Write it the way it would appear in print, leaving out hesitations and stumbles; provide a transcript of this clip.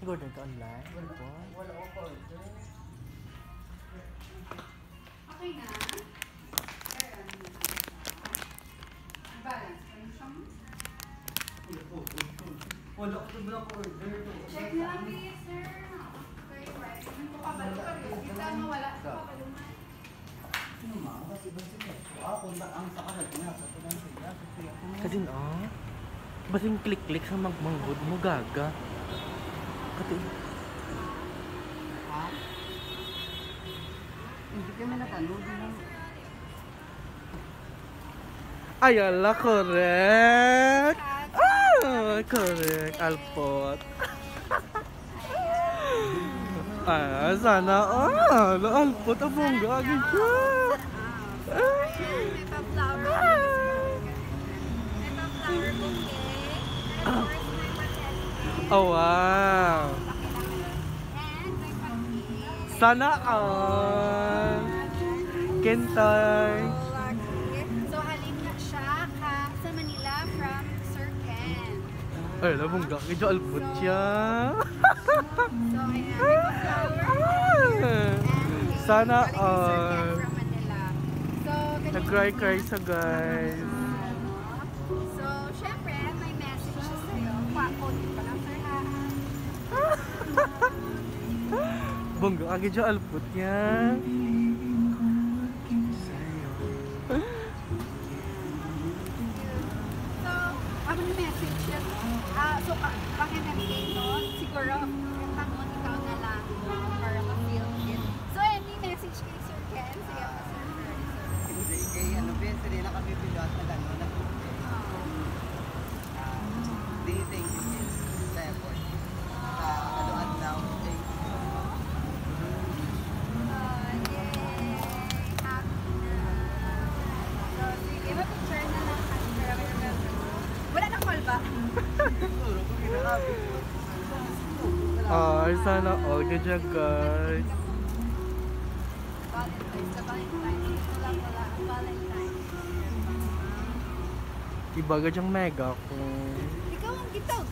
Siguro nagka-online. Wala ako. Okay na? Balance. Wala ko block order. Check na lang please, sir. Okay, right. Yung kapabalo ka rin. Kita mawala sa kapabalo na. Ano ma? Kasi ba siya? Ako ang sakalat niya sa tulang sila. Kasi basing klik-klik sa magmanghod mo gaga. Kati. Ha? Hindi kami nakanood ng... Ay, ala, correct! Ah, correct, Alpot. Ah, sana Alpot, ang bongga agad siya. May pa-flower. May pa-flower bouquet. And of course, may pa-cake. Oh, wow. And may pa-cake. Sana all. Kentay. So, halin na siya sa Manila from Sir Ken. Ay, ala, bongga agad siya, Alpot siya. So, ayan, may pa-flower. Sana all. all. From Manila. So, Nag-cry-cry sa guys. So, syempre, may message siya sa'yo. Quote pa lang, sir, ha? Bongga agad siya, Alpot niya. So, ano yung message yan? So, pang-entertain nun, siguro, yung tangon ikaw na lang para ma-feel it. So, any message kay Sir Ken? Sige pa, Sir Ken. Hindi kay ano ba? Sila na kami pilot na gano'n na do you think it is the effort? Kaluan daw. Yay! Happy na. So, sige, mag-picture na lang kasi wala nang call ba? Siguro kung kinakabi ko. Ay, sana all ganyan guys. Valentine's, sa Valentine's. Wala, ang Valentine's. Iba ganyan mega ko. Ikaw ang gitaw.